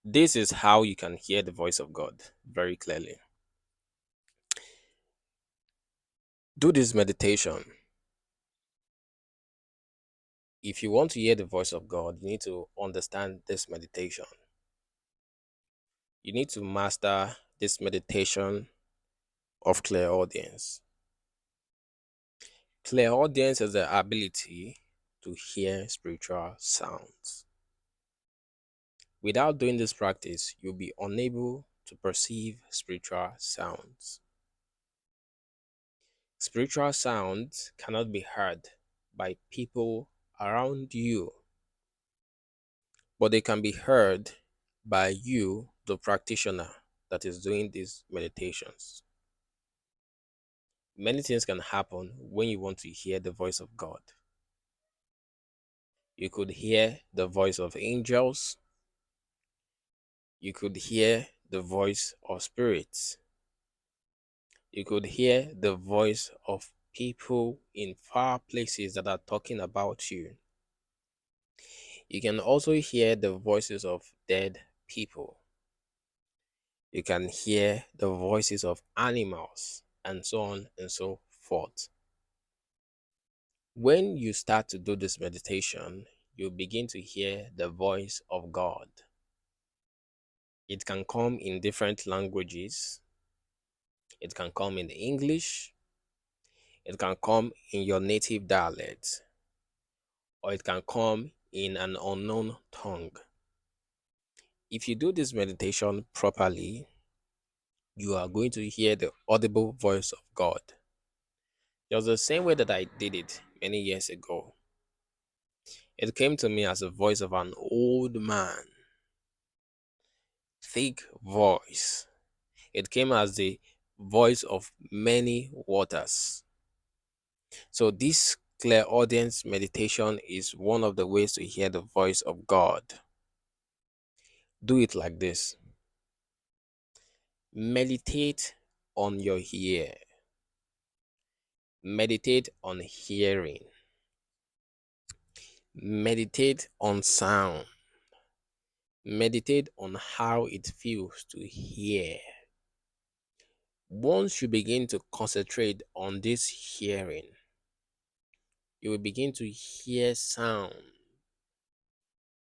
This is how you can hear the voice of God very clearly. Do this meditation. If you want to hear the voice of God, you need to understand this meditation. You need to master this meditation of clairaudience. Clairaudience is the ability to hear spiritual sounds. Without doing this practice, you'll be unable to perceive spiritual sounds. Spiritual sounds cannot be heard by people around you, but they can be heard by you, the practitioner that is doing these meditations. Many things can happen when you want to hear the voice of God. You could hear the voice of angels, you could hear the voice of spirits, you could hear the voice of people in far places that are talking about you. You can also hear the voices of dead people. You can hear the voices of animals, and so on and so forth. When you start to do this meditation, you begin to hear the voice of God. It can come in different languages. It can come in English. It can come in your native dialect, or it can come in an unknown tongue. If you do this meditation properly, you are going to hear the audible voice of God. Just the same way that I did it many years ago. It came to me as the voice of an old man, thick voice. It came as the voice of many waters. So this clear audience meditation is one of the ways to hear the voice of God. Do it like this. Meditate on your ear. Meditate on hearing. Meditate on sound. Meditate on how it feels to hear. Once you begin to concentrate on this hearing, you will begin to hear sound.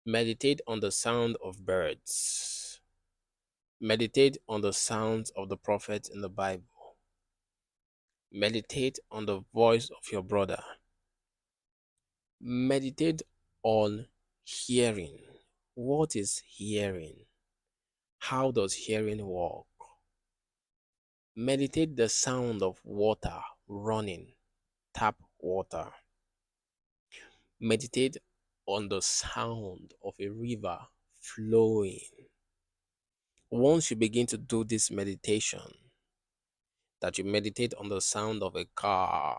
Meditate on the sound of birds. Meditate on the sounds of the prophets in the Bible. Meditate on the voice of your brother. Meditate on hearing. What is hearing? How does hearing work? Meditate the sound of water running, tap water. Meditate on the sound of a river flowing. Once you begin to do this meditation, that you meditate on the sound of a car,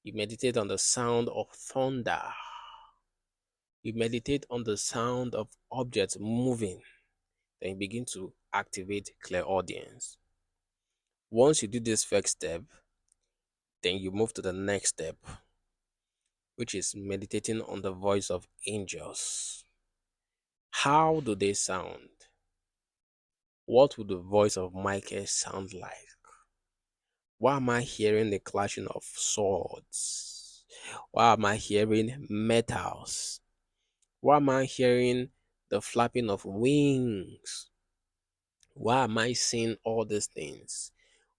you meditate on the sound of thunder, you meditate on the sound of objects moving, then you begin to activate clairaudience. Once you do this first step, then you move to the next step, which is meditating on the voice of angels. How do they sound? What would the voice of Michael sound like? Why am I hearing the clashing of swords? Why am I hearing metals? Why am I hearing the flapping of wings? Why am I seeing all these things?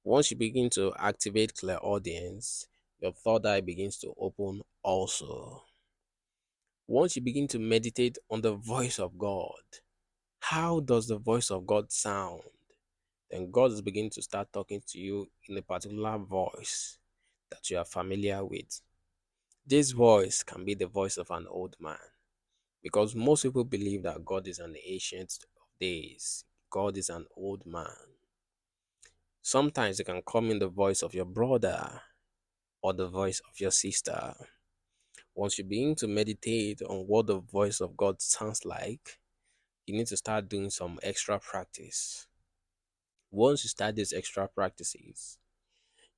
Once you begin to activate clairaudience, your third eye begins to open also. Once you begin to meditate on the voice of God, how does the voice of God sound? Then God is beginning to start talking to you in a particular voice that you are familiar with. This voice can be the voice of an old man, because most people believe that God is an ancient of days. God is an old man. Sometimes it can come in the voice of your brother or the voice of your sister. Once you begin to meditate on what the voice of God sounds like, you need to start doing some extra practice. Once you start these extra practices,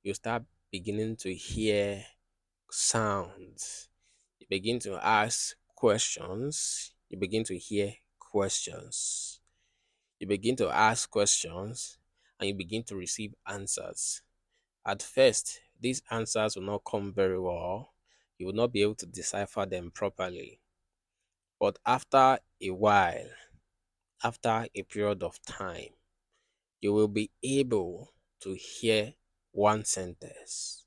you start beginning to hear sounds. You begin to ask questions. You begin to hear questions. You begin to ask questions and you begin to receive answers. At first, these answers will not come very well. You will not be able to decipher them properly. But after a while, after a period of time, you will be able to hear one sentence.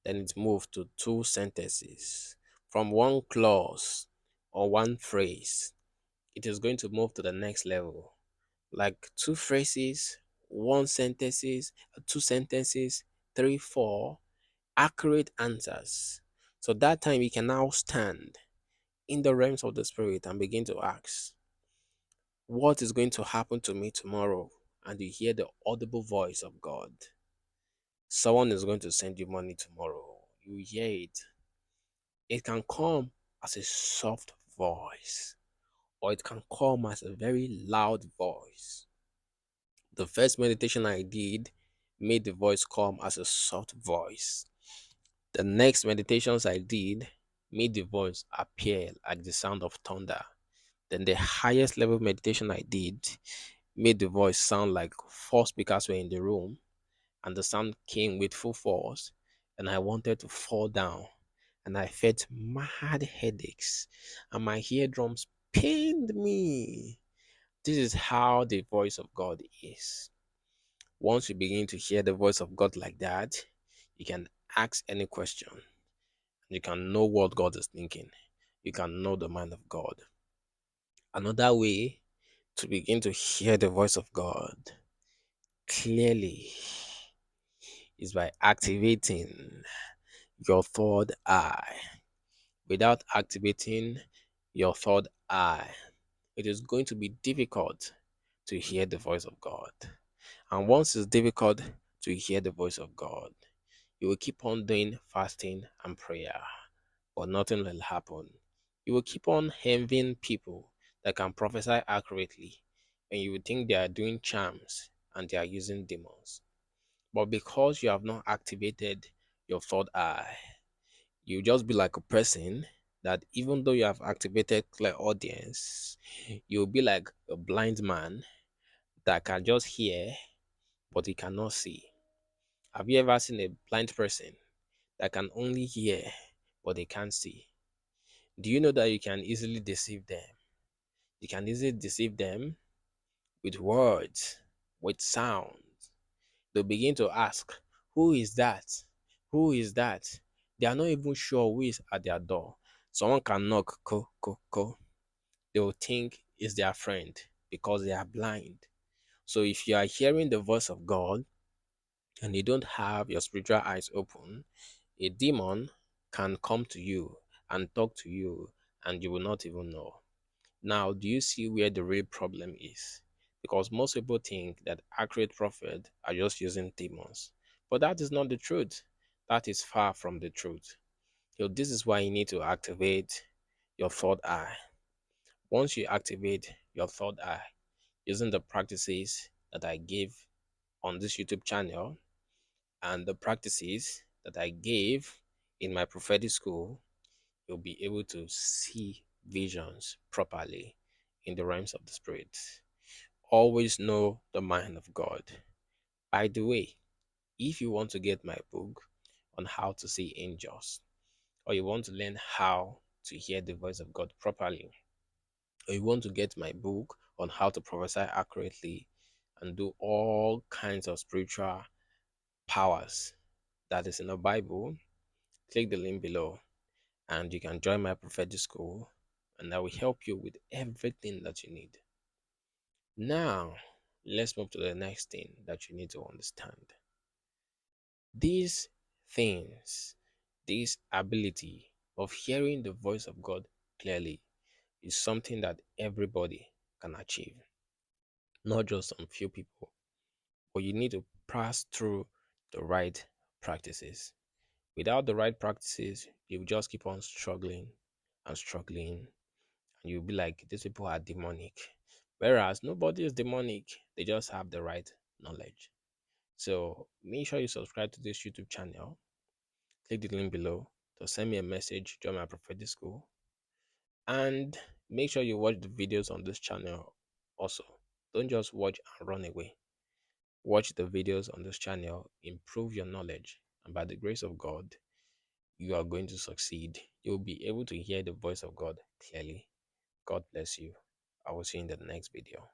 Then it moves to two sentences. From one clause or one phrase, it is going to move to the next level. Like two phrases, one sentences, two sentences, three, four, accurate answers. So that time you can now stand in the realms of the spirit and begin to ask, what is going to happen to me tomorrow? And you hear the audible voice of God. Someone is going to send you money tomorrow. You hear it. It can come as a soft voice, or it can come as a very loud voice. The first meditation I did made the voice come as a soft voice. The next meditations I did made the voice appear like the sound of thunder. Then the highest level meditation I did made the voice sound like four speakers were in the room and the sound came with full force and I wanted to fall down and I felt mad headaches and my eardrums pained me. This is how the voice of God is. Once you begin to hear the voice of God like that, you can ask any question. You can know what God is thinking. You can know the mind of God. Another way to begin to hear the voice of God clearly is by activating your third eye. Without activating your third eye, it is going to be difficult to hear the voice of God. And once it's difficult to hear the voice of God, you will keep on doing fasting and prayer, but nothing will happen. You will keep on envying people that can prophesy accurately, and you will think they are doing charms and they are using demons. But because you have not activated your third eye, you just be like a person that even though you have activated clairaudience, you'll be like a blind man that can just hear, but he cannot see. Have you ever seen a blind person that can only hear, but they can't see? Do you know that you can easily deceive them? You can easily deceive them with words, with sound. They'll begin to ask, who is that? Who is that? They are not even sure who is at their door. Someone can knock, ko, ko, ko. They will think it's their friend because they are blind. So if you are hearing the voice of God and you don't have your spiritual eyes open, a demon can come to you and talk to you and you will not even know. Now, do you see where the real problem is? Because most people think that accurate prophets are just using demons. But that is not the truth. That is far from the truth. So this is why you need to activate your third eye. Once you activate your third eye using the practices that I gave on this YouTube channel and the practices that I gave in my prophetic school, you'll be able to see visions properly in the realms of the spirit. Always know the mind of God. By the way, if you want to get my book on how to see angels, or you want to learn how to hear the voice of God properly, or you want to get my book on how to prophesy accurately and do all kinds of spiritual powers that is in the Bible, click the link below and you can join my prophetic school and I will help you with everything that you need. Now, let's move to the next thing that you need to understand. These things, this ability of hearing the voice of God clearly is something that everybody can achieve, not just some few people. But you need to pass through the right practices. Without the right practices, you will just keep on struggling and struggling, and you'll be like, these people are demonic. Whereas nobody is demonic, they just have the right knowledge. So make sure you subscribe to this YouTube channel. Click the link below to send me a message, join my prophetic school, and Make sure you watch the videos on this channel also. Don't just watch and run away. Watch the videos on this channel, improve your knowledge, and by the grace of God, you are going to succeed. You'll be able to hear the voice of God clearly. God bless you. I will see you in the next video.